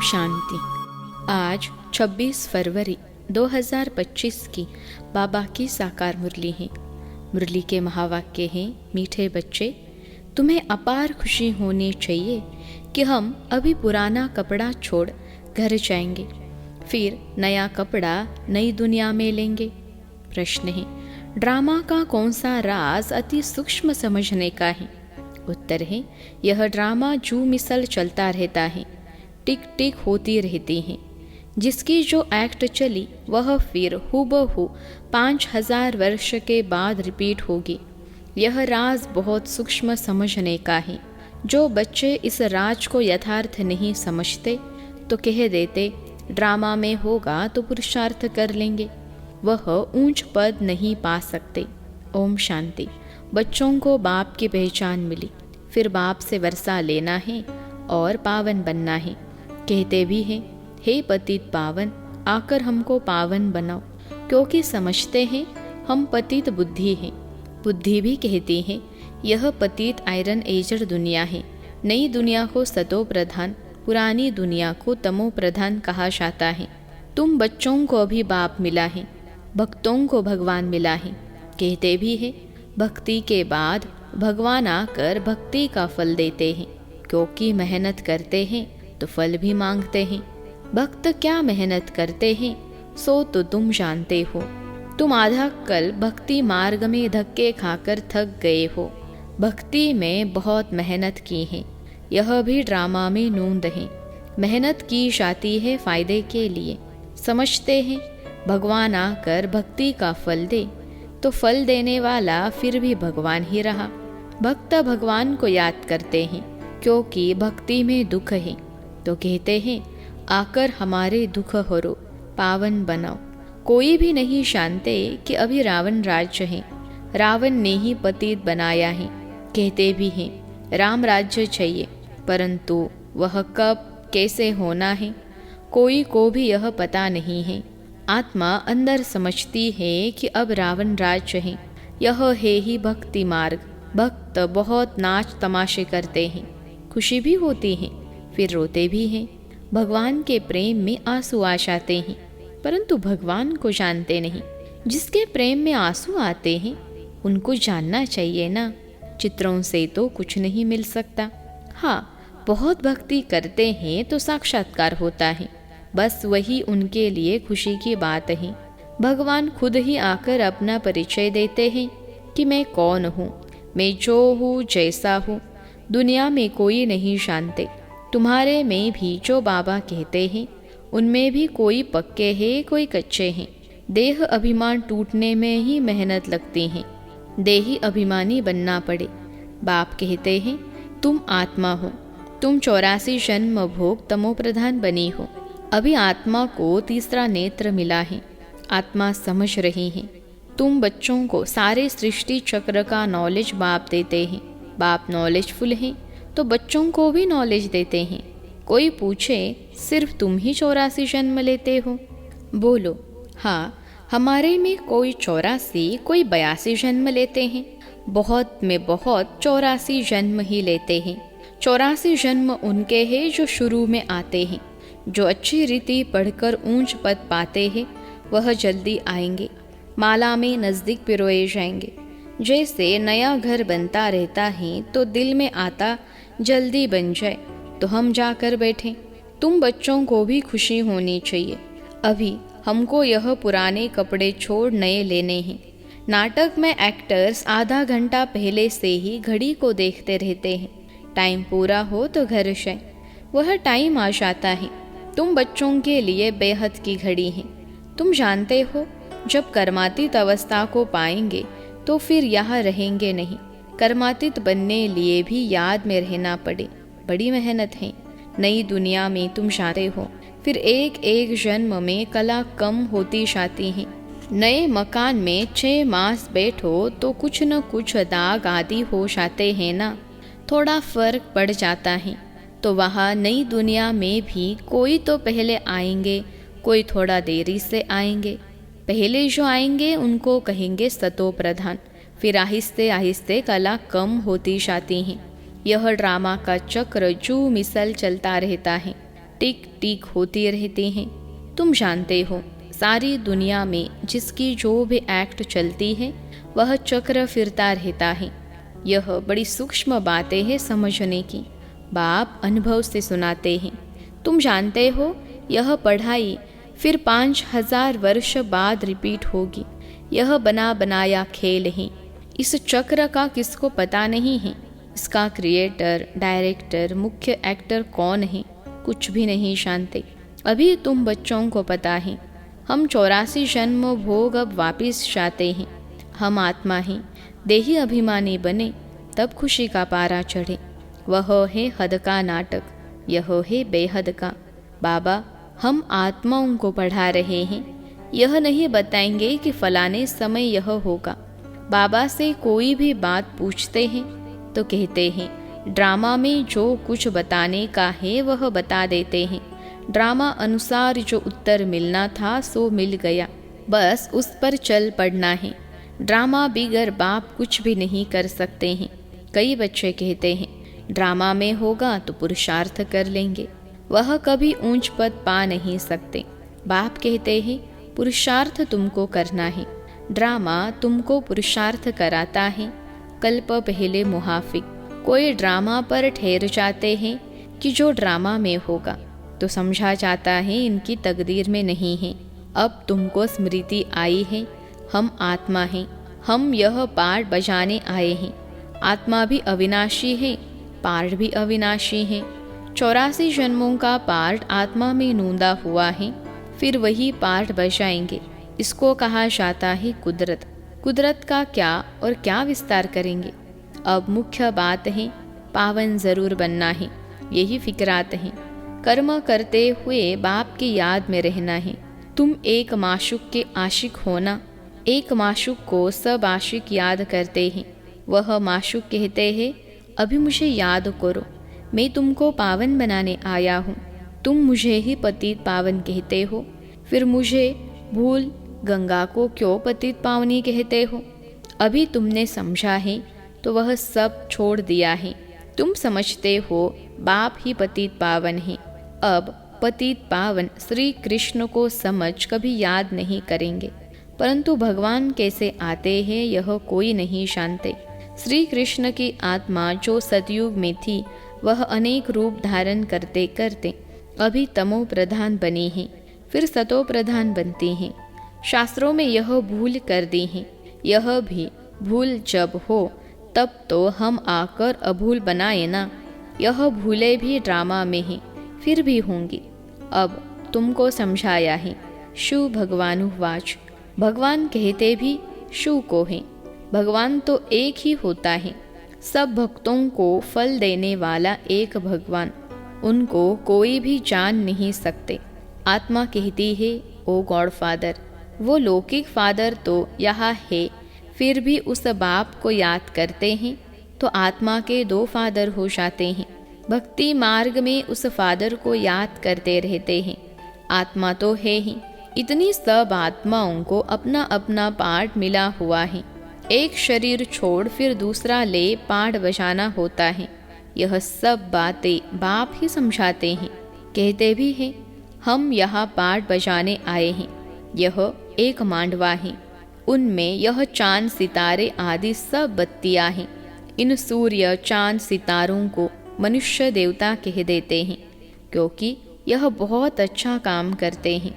शांति। आज 26 फरवरी 2025 की बाबा की साकार मुरली है। मुरली के महावाक्य हैं, मीठे बच्चे, तुम्हें अपार खुशी होनी चाहिए कि हम अभी पुराना कपड़ा छोड़ घर जाएंगे, फिर नया कपड़ा नई दुनिया में लेंगे। प्रश्न है, ड्रामा का कौन सा राज अति सूक्ष्म समझने का है? उत्तर है, यह ड्रामा जू मिसल चलता रहता है, टिक टिक होती रहती है। जिसकी जो एक्ट चली वह फिर हूबहू 5000 वर्ष के बाद रिपीट होगी। यह राज बहुत सूक्ष्म समझने का है। जो बच्चे इस राज को यथार्थ नहीं समझते तो कह देते ड्रामा में होगा तो पुरुषार्थ कर लेंगे, वह ऊंच पद नहीं पा सकते। ओम शांति। बच्चों को बाप की पहचान मिली, फिर बाप से वर्षा लेना है और पावन बनना है। कहते भी हैं, हे पतित पावन, आकर हमको पावन बनाओ, क्योंकि समझते हैं हम पतित बुद्धि हैं। बुद्धि भी कहती है, यह पतित आयरन एजड दुनिया है। नई दुनिया को सतो प्रधान, पुरानी दुनिया को तमो प्रधान कहा जाता है। तुम बच्चों को अभी बाप मिला है, भक्तों को भगवान मिला है। कहते भी है, भक्ति के बाद भगवान आकर भक्ति का फल देते हैं, क्योंकि मेहनत करते हैं तो फल भी मांगते हैं। भक्त क्या मेहनत करते हैं सो तो तुम जानते हो। तुम आधा कल भक्ति मार्ग में धक्के खाकर थक गए हो। भक्ति में बहुत मेहनत की है, यह भी ड्रामा में नूंद है। मेहनत की जाती है फायदे के लिए। समझते हैं भगवान आकर भक्ति का फल दे तो फल देने वाला फिर भी भगवान ही रहा। भक्त भगवान को याद करते हैं, क्योंकि भक्ति में दुख है तो कहते हैं आकर हमारे दुख हरो, पावन बनाओ। कोई भी नहीं जानते कि अभी रावण राज्य है, रावण ने ही पतित बनाया है। कहते भी हैं राम राज्य चाहिए, परंतु वह कब कैसे होना है कोई को भी यह पता नहीं है। आत्मा अंदर समझती है कि अब रावण राज्य है, यह है ही भक्ति मार्ग। भक्त बहुत नाच तमाशे करते हैं, खुशी भी होती है, फिर रोते भी हैं। भगवान के प्रेम में आंसू आ जाते हैं, परंतु भगवान को जानते नहीं। जिसके प्रेम में आंसू आते हैं उनको जानना चाहिए ना। चित्रों से तो कुछ नहीं मिल सकता। हाँ, बहुत भक्ति करते हैं तो साक्षात्कार होता है, बस वही उनके लिए खुशी की बात है। भगवान खुद ही आकर अपना परिचय देते हैं कि मैं कौन हूँ, मैं जो हूँ जैसा हूँ। दुनिया में कोई नहीं जानते। तुम्हारे में भी जो बाबा कहते हैं उनमें भी कोई पक्के हैं कोई कच्चे हैं। देह अभिमान टूटने में ही मेहनत लगती है, देही अभिमानी बनना पड़े। बाप कहते हैं तुम आत्मा हो, तुम 84 जन्म भोग तमो प्रधान बनी हो। अभी आत्मा को तीसरा नेत्र मिला है, आत्मा समझ रही है। तुम बच्चों को सारे सृष्टि चक्र का नॉलेज बाप देते हैं। बाप नॉलेजफुल हैं तो बच्चों को भी नॉलेज देते हैं। कोई पूछे सिर्फ तुम ही 84 जन्म लेते हो? बोलो हाँ, हमारे में कोई 84 कोई 82 जन्म लेते हैं। बहुत में बहुत 84 जन्म ही लेते हैं। 84 जन्म उनके हैं जो शुरू में आते हैं। जो अच्छी रीति पढ़कर ऊंच पद पाते हैं वह जल्दी आएंगे, माला में नज़दीक पिरोए जाएंगे। जैसे नया घर बनता रहता है तो दिल में आता जल्दी बन जाए तो हम जाकर बैठें। तुम बच्चों को भी खुशी होनी चाहिए। अभी हमको यह पुराने कपड़े छोड़ नए लेने हैं। नाटक में एक्टर्स आधा घंटा पहले से ही घड़ी को देखते रहते हैं, टाइम पूरा हो तो घर जाए। वह टाइम आ जाता है। तुम बच्चों के लिए बेहद की घड़ी है। तुम जानते हो जब कर्मातीत अवस्था को पाएंगे तो फिर यहाँ रहेंगे नहीं। कर्मातीत बनने लिए भी याद में रहना पड़े, बड़ी मेहनत है। नई दुनिया में तुम जाते हो, फिर एक एक जन्म में कला कम होती जाती है। नए मकान में 6 मास बैठो तो कुछ न कुछ दाग आदि हो जाते हैं ना, थोड़ा फर्क पड़ जाता है। तो वहाँ नई दुनिया में भी कोई तो पहले आएंगे, कोई थोड़ा देरी से आएंगे। पहले जो आएंगे उनको कहेंगे सतो प्रधान, फिर आहिस्ते आहिस्ते कला कम होती जाती हैं। यह ड्रामा का चक्र जू मिसल चलता रहता है। टिक टिक होती रहती हैं। तुम जानते हो, सारी दुनिया में जिसकी जो भी एक्ट चलती है वह चक्र फिरता रहता है। यह बड़ी सूक्ष्म बातें हैं समझने की। बाप अनुभव से सुनाते हैं। तुम जानते हो, यह पढ़ाई फिर 5000 वर्ष बाद रिपीट होगी। यह बना बनाया खेल है। इस चक्र का किसको पता नहीं है। इसका क्रिएटर, डायरेक्टर, मुख्य एक्टर कौन है, कुछ भी नहीं जानते। अभी तुम बच्चों को पता है। हम 84 जन्म भोग अब वापिस जाते हैं। हम आत्मा हैं। देही अभिमानी बने तब खुशी का पारा चढ़े। वह है हद का नाटक, यह है बेहद का। बाबा हम आत्माओं को पढ़ा रहे हैं। यह नहीं बताएंगे कि फलाने समय यह होगा। बाबा से कोई भी बात पूछते हैं तो कहते हैं ड्रामा में जो कुछ बताने का है वह बता देते हैं। ड्रामा अनुसार जो उत्तर मिलना था सो मिल गया, बस उस पर चल पड़ना है। ड्रामा बिगर बाप कुछ भी नहीं कर सकते हैं। कई बच्चे कहते हैं ड्रामा में होगा तो पुरुषार्थ कर लेंगे। वह कभी ऊंच पद पा नहीं सकते। बाप कहते हैं पुरुषार्थ तुमको करना है। ड्रामा तुमको पुरुषार्थ कराता है। कल्प पहले मुहाफिक कोई ड्रामा पर ठहर जाते हैं कि जो ड्रामा में होगा, तो समझा जाता है इनकी तकदीर में नहीं है। अब तुमको स्मृति आई है, हम आत्मा हैं। हम यह पार्ट बजाने आए हैं। आत्मा भी अविनाशी है, पार्ट भी अविनाशी है। 84 जन्मों का पार्ट आत्मा में नूंदा हुआ है, फिर वही पार्ट बजाएंगे। इसको कहा जाता है कुदरत। कुदरत का क्या और क्या विस्तार करेंगे। अब मुख्य बात है पावन जरूर बनना है। यही फिक्रात है। कर्म करते हुए बाप की याद में रहना है। तुम एक माशूक के आशिक होना। एक माशूक को सब आशिक याद करते हैं। वह माशूक कहते हैं अभी मुझे याद करो, मैं तुमको पावन बनाने आया हूँ। तुम मुझे ही पतित पावन कहते हो, फिर मुझे भूल गंगा को क्यों पतित पावनी कहते हो। अभी तुमने समझा है तो वह सब छोड़ दिया है। तुम समझते हो बाप ही पतित पावन है। अब पतित पावन श्री कृष्ण को समझ कभी याद नहीं करेंगे, परंतु भगवान कैसे आते हैं यह कोई नहीं जानते। श्री कृष्ण की आत्मा जो सतयुग में थी वह अनेक रूप धारण करते करते अभी तमो प्रधान बनी है, फिर सतो प्रधान बनती हैं। शास्त्रों में यह भूल कर दी है। यह भी भूल जब हो तब तो हम आकर अभूल बनाए ना। यह भूले भी ड्रामा में है, फिर भी होंगी। अब तुमको समझाया है। शु भगवानुवाच, भगवान कहते भी शु को है। भगवान तो एक ही होता है। सब भक्तों को फल देने वाला एक भगवान, उनको कोई भी जान नहीं सकते। आत्मा कहती है ओ गॉड फादर। वो लौकिक फादर तो यहाँ है, फिर भी उस बाप को याद करते हैं तो आत्मा के 2 फादर हो जाते हैं। भक्ति मार्ग में उस फादर को याद करते रहते हैं। आत्मा तो है ही। इतनी सब आत्माओं को अपना अपना पार्ट मिला हुआ है। एक शरीर छोड़ फिर दूसरा ले पार्ट बजाना होता है। यह सब बातें बाप ही समझाते हैं। कहते भी हैं हम यहाँ पार्ट बजाने आए हैं। यह एक मांडवा है, उनमें यह चांद सितारे आदि सब बत्तियाँ हैं। इन सूर्य चांद सितारों को मनुष्य देवता कह देते हैं, क्योंकि यह बहुत अच्छा काम करते हैं,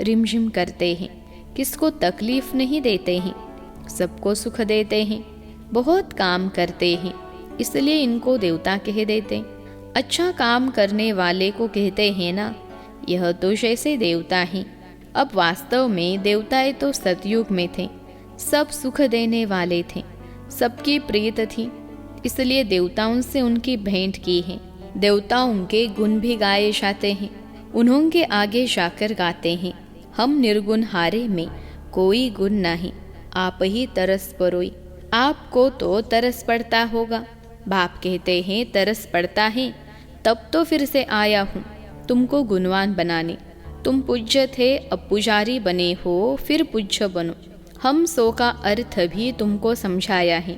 रिमझिम करते हैं, किसको तकलीफ नहीं देते हैं, सबको सुख देते हैं, बहुत काम करते हैं, इसलिए इनको देवता कह देते हैं। अच्छा काम करने वाले को कहते हैं ना, यह तो जैसे देवता हैं। अब वास्तव में देवताएं तो सतयुग में थे, सब सुख देने वाले थे, सबकी प्रीत थी, इसलिए देवताओं से उनकी भेंट की है। देवताओं के गुण भी गाए जाते हैं, उन्हों के आगे जाकर गाते हैं हम निर्गुण हारे में कोई गुण नहीं, आप ही तरस परोई। आपको तो तरस पड़ता होगा। बाप कहते हैं तरस पड़ता है, तब तो फिर से आया हूँ तुमको गुणवान बनाने। तुम पूज्य थे, अब पुजारी बने हो, फिर पूज्य बनो। हम सो का अर्थ भी तुमको समझाया है।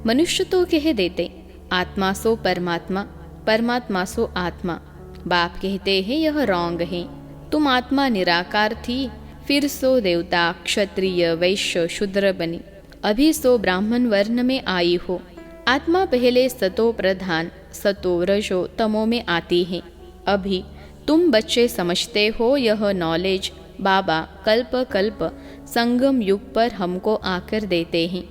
मनुष्य तो कह देते आत्मा सो परमात्मा, परमात्मा सो आत्मा। बाप कहते हैं यह रॉन्ग है। तुम आत्मा निराकार थी, फिर सो देवता, क्षत्रिय, वैश्य, शूद्र बनी, अभी सो ब्राह्मण वर्ण में आई हो। आत्मा पहले सतो प्रधान, सतो रजो तमो में आती है। अभी तुम बच्चे समझते हो यह नॉलेज बाबा कल्प कल्प संगम युग पर हमको आकर देते हैं।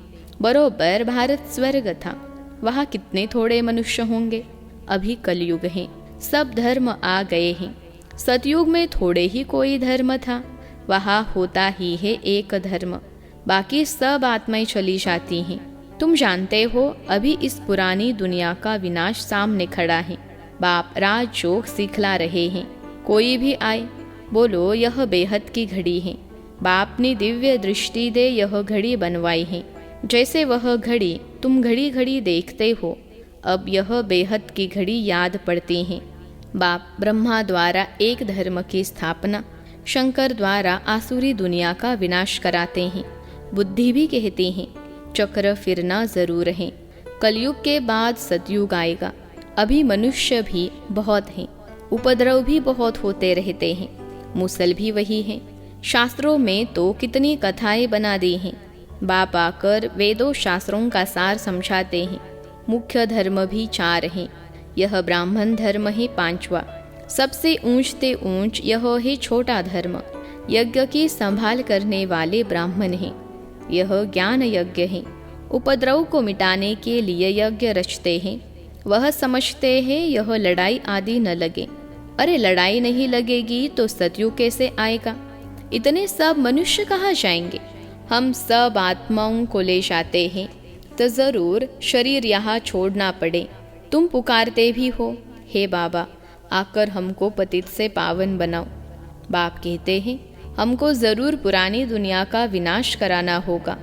बरोबर भारत स्वर्ग था, वहाँ कितने थोड़े मनुष्य होंगे। अभी कलयुग है, सब धर्म आ गए हैं। सतयुग में थोड़े ही कोई धर्म था, वहाँ होता ही है एक धर्म, बाकी सब आत्माएं चली जाती हैं। तुम जानते हो अभी इस पुरानी दुनिया का विनाश सामने खड़ा है। बाप राजयोग सिखला रहे हैं। कोई भी आए बोलो यह बेहद की घड़ी है। बाप ने दिव्य दृष्टि दे यह घड़ी बनवाई है। जैसे वह घड़ी तुम घड़ी घड़ी देखते हो, अब यह बेहद की घड़ी याद पड़ती है। बाप ब्रह्मा द्वारा एक धर्म की स्थापना, शंकर द्वारा आसुरी दुनिया का विनाश कराते हैं। बुद्धि भी कहती हैं चक्र फिरना जरूर है। कलयुग के बाद सतयुग आएगा। अभी मनुष्य भी बहुत हैं, उपद्रव भी बहुत होते रहते हैं। मुसल भी वही है। शास्त्रों में तो कितनी कथाएं बना दी हैं। बाप आकर वेदों शास्त्रों का सार समझाते हैं। मुख्य धर्म भी 4 हैं। यह ब्राह्मण धर्म है 5वां, सबसे ऊंचते ऊंच यह है छोटा धर्म। यज्ञ की संभाल करने वाले ब्राह्मण हैं। यह ज्ञान यज्ञ है। उपद्रव को मिटाने के लिए यज्ञ रचते हैं। वह समझते हैं यह लड़ाई आदि न लगे। अरे लड़ाई नहीं लगेगी तो सतयुग कैसे आएगा? इतने सब मनुष्य कहाँ जाएंगे? हम सब आत्माओं को ले जाते हैं तो जरूर शरीर यहाँ छोड़ना पड़े। तुम पुकारते भी हो, हे बाबा आकर हमको पतित से पावन बनाओ। बाप कहते हैं हमको जरूर पुरानी दुनिया का विनाश कराना होगा।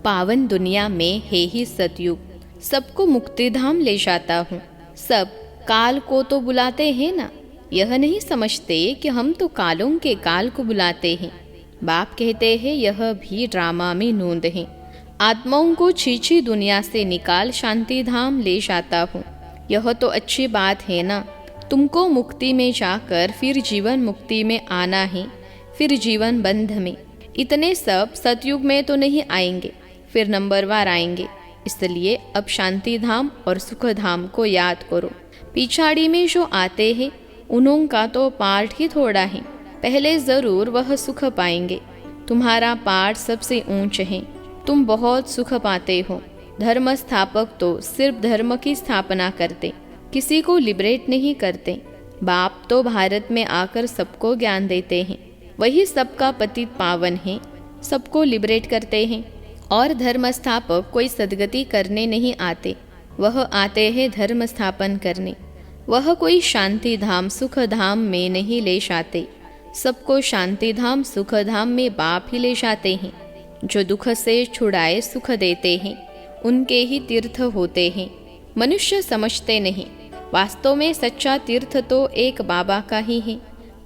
पावन दुनिया में है ही सतयुग, सबको मुक्ति धाम ले जाता हूँ। सब काल को तो बुलाते हैं ना, यह नहीं समझते कि हम तो कालों के काल को बुलाते हैं। बाप कहते हैं यह भी ड्रामा में नोंद है। आत्माओं को छीछी दुनिया से निकाल शांति धाम ले जाता हूँ। यह तो अच्छी बात है ना। तुमको मुक्ति में जाकर फिर जीवन मुक्ति में आना है, फिर जीवन बंध में। इतने सब सतयुग में तो नहीं आएंगे, फिर नंबरवार आएंगे। इसलिए अब शांति धाम और सुख धाम को याद करो। पिछाड़ी में जो आते हैं उन्हों का तो पार्ट ही थोड़ा है, पहले जरूर वह सुख पाएंगे। तुम्हारा पार्ट सबसे ऊंच है, तुम बहुत सुख पाते हो। धर्म स्थापक तो सिर्फ धर्म की स्थापना करते, किसी को लिबरेट नहीं करते। बाप तो भारत में आकर सबको ज्ञान देते हैं, वही सबका पतित पावन है, सबको लिबरेट करते हैं। और धर्म स्थापक कोई सदगति करने नहीं आते, वह आते हैं धर्म स्थापन करने। वह कोई शांति धाम सुख धाम में नहीं ले जाते, सबको शांति धाम सुख धाम में बाप ही ले जाते हैं। जो दुख से छुड़ाए सुख देते हैं उनके ही तीर्थ होते हैं। मनुष्य समझते नहीं, वास्तव में सच्चा तीर्थ तो एक बाबा का ही है,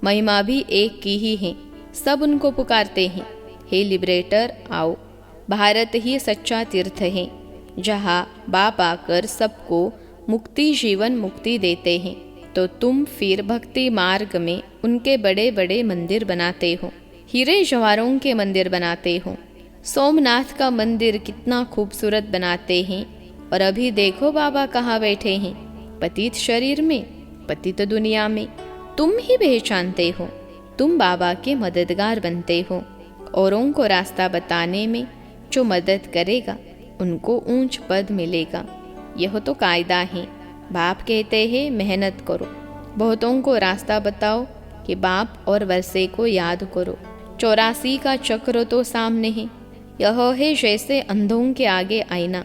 महिमा भी एक की ही है। सब उनको पुकारते हैं, हे लिबरेटर आओ। भारत ही सच्चा तीर्थ है, जहाँ बाप आकर सबको मुक्ति जीवन मुक्ति देते हैं। तो तुम फिर भक्ति मार्ग में उनके बड़े बड़े मंदिर बनाते हो, हीरे जवाहरों के मंदिर बनाते हो। सोमनाथ का मंदिर कितना खूबसूरत बनाते हैं। और अभी देखो बाबा कहाँ बैठे हैं, पतित शरीर में, पतित दुनिया में। तुम ही पहचानते हो, तुम बाबा के मददगार बनते हो। औरों को रास्ता बताने में जो मदद करेगा उनको ऊंच पद मिलेगा। यह तो कायदा है। बाप कहते हैं मेहनत करो, बहुतों को रास्ता बताओ कि बाप और वर्षे को याद करो। 84 का चक्र तो सामने है, यह है जैसे अंधों के आगे आईना।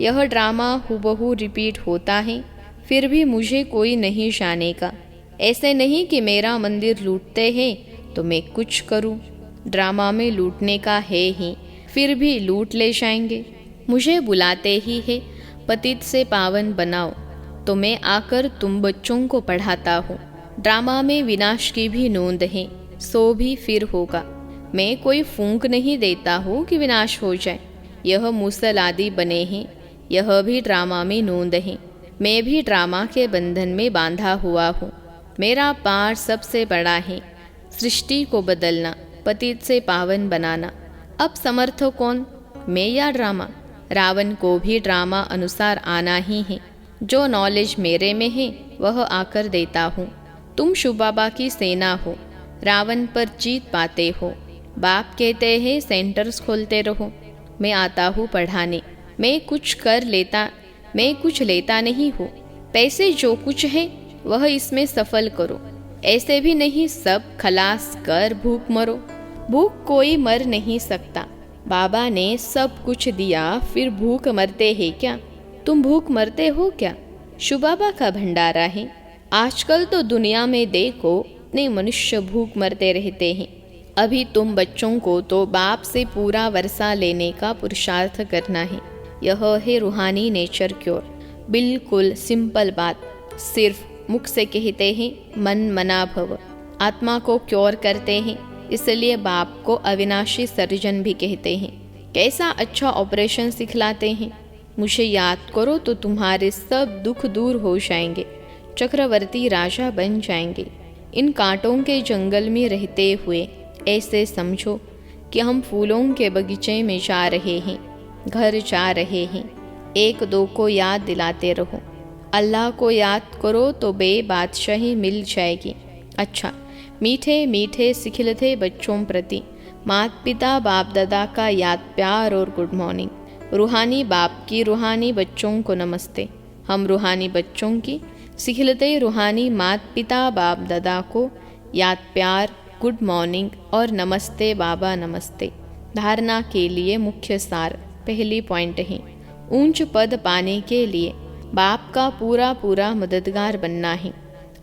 यह ड्रामा हूबहू रिपीट होता है, फिर भी मुझे कोई नहीं जानेगा। ऐसे नहीं कि मेरा मंदिर लूटते हैं तो मैं कुछ करूं। ड्रामा में लूटने का है ही, फिर भी लूट ले जाएंगे। मुझे बुलाते ही है पतित से पावन बनाओ, तो मैं आकर तुम बच्चों को पढ़ाता हूँ। ड्रामा में विनाश की भी नोंद है, सो भी फिर होगा। मैं कोई फूंक नहीं देता हूँ कि विनाश हो जाए। यह मूसल आदि बने हैं, यह भी ड्रामा में नोंद है। मैं भी ड्रामा के बंधन में बांधा हुआ हूँ। मेरा पार सबसे बड़ा है, सृष्टि को बदलना, पतित से पावन बनाना। अब समर्थ कौन, मैं या ड्रामा? रावण को भी ड्रामा अनुसार आना ही है। जो नॉलेज मेरे में है वह आकर देता हूँ। तुम शिव बाबा की सेना हो, रावण पर जीत पाते हो। बाप कहते हैं सेंटर्स खोलते रहो। मैं आता हूँ पढ़ाने, मैं कुछ लेता नहीं हूँ। पैसे जो कुछ है वह इसमें सफल करो। ऐसे भी नहीं सब खलास कर भूख मरो। भूख कोई मर नहीं सकता। बाबा ने सब कुछ दिया, फिर भूख मरते हैं क्या? तुम भूख मरते हो क्या? शिव बाबा का भंडारा है। आजकल तो दुनिया में देखो इतने मनुष्य भूख मरते रहते हैं। अभी तुम बच्चों को तो बाप से पूरा वर्षा लेने का पुरुषार्थ करना है। यह है रूहानी नेचर क्योर। बिल्कुल सिंपल बात, सिर्फ मुख से कहते हैं मन मना भव। आत्मा को क्योर करते हैं, इसलिए बाप को अविनाशी सर्जन भी कहते हैं। कैसा अच्छा ऑपरेशन सिखलाते हैं। मुझे याद करो तो तुम्हारे सब दुख दूर हो जाएंगे, चक्रवर्ती राजा बन जाएंगे। इन कांटों के जंगल में रहते हुए ऐसे समझो कि हम फूलों के बगीचे में जा रहे हैं, घर जा रहे हैं। एक दो को याद दिलाते रहो। अल्लाह को याद करो तो बादशाही मिल जाएगी। अच्छा, मीठे मीठे सिखिलते बच्चों प्रति माता पिता बाप दादा का याद प्यार और गुड मॉर्निंग। रूहानी बाप की रूहानी बच्चों को नमस्ते। हम रूहानी बच्चों की सिखिलते रूहानी माता पिता बाप दादा को याद प्यार, गुड मॉर्निंग और नमस्ते बाबा नमस्ते। धारणा के लिए मुख्य सार, पहली पॉइंट है ऊंच पद पाने के लिए बाप का पूरा मददगार बनना है।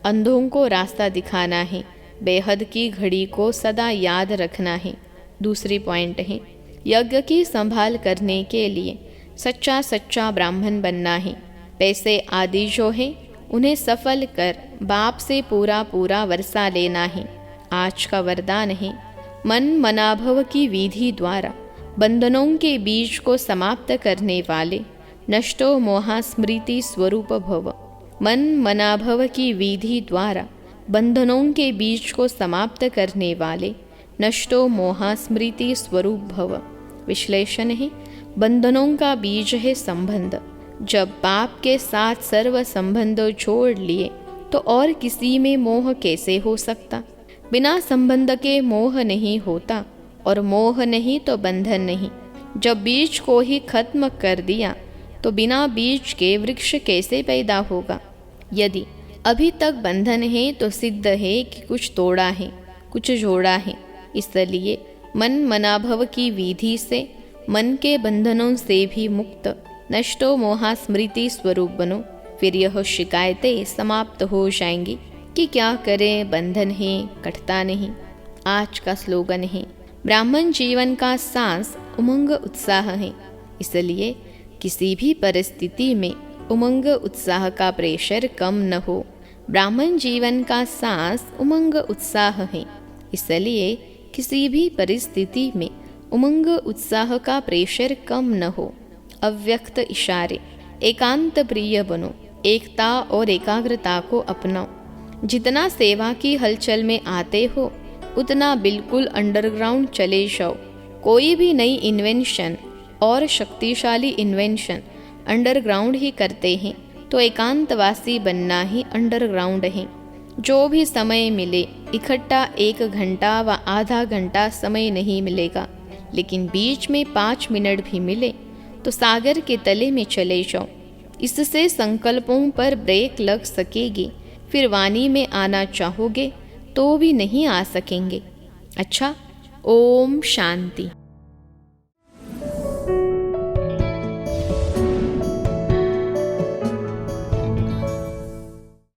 अंधों को रास्ता दिखाना है। बेहद की घड़ी को सदा याद रखना है। दूसरी पॉइंट है यज्ञ की संभाल करने के लिए सच्चा ब्राह्मण बनना है। पैसे आदि जो है उन्हें सफल कर बाप से पूरा वर्षा लेना है। आज का वरदान है मन मनाभव की विधि द्वारा बंधनों के बीज को समाप्त करने वाले नष्टो मोहा स्मृति स्वरूप भव। मन मनाभव की विधि द्वारा बंधनों के बीज को समाप्त करने वाले नष्टो मोहा स्मृति स्वरूप भव। विश्लेषण है बंधनों का बीज है संबंध। जब बाप के साथ सर्व संबंध छोड़ लिए तो और किसी में मोह कैसे हो सकता? बिना संबंध के मोह नहीं होता और मोह नहीं तो बंधन नहीं। जब बीज को ही खत्म कर दिया तो बिना बीज के वृक्ष कैसे पैदा होगा? यदि अभी तक बंधन है तो सिद्ध है कि कुछ तोड़ा है, कुछ जोड़ा है। इसलिए मन मनाभव की विधि से मन के बंधनों से भी मुक्त नष्टो मोहा स्मृति स्वरूप बनो। फिर यह शिकायतें समाप्त हो जाएंगी कि क्या करें, बंधन है, कटता नहीं। आज का स्लोगन है ब्राह्मण जीवन का सांस उमंग उत्साह है। इसलिए किसी भी परिस्थिति में उमंग उत्साह का प्रेशर कम न हो। ब्राह्मण जीवन का सांस उमंग उत्साह है। इसलिए किसी भी परिस्थिति में उमंग उत्साह का प्रेशर कम न हो। अव्यक्त इशारे, एकांत प्रिय बनो। एकता और एकाग्रता को अपनाओ। जितना सेवा की हलचल में आते हो उतना बिल्कुल अंडरग्राउंड चले जाओ। कोई भी नई इन्वेंशन और शक्तिशाली इन्वेंशन अंडरग्राउंड ही करते हैं, तो एकांतवासी बनना ही अंडरग्राउंड है। जो भी समय मिले, इकट्ठा 1 घंटा व आधा घंटा समय नहीं मिलेगा, लेकिन बीच में 5 मिनट भी मिले तो सागर के तले में चले जाओ। इससे संकल्पों पर ब्रेक लग सकेगी। फिर वाणी में आना चाहोगे तो भी नहीं आ सकेंगे। अच्छा, ओम शांति।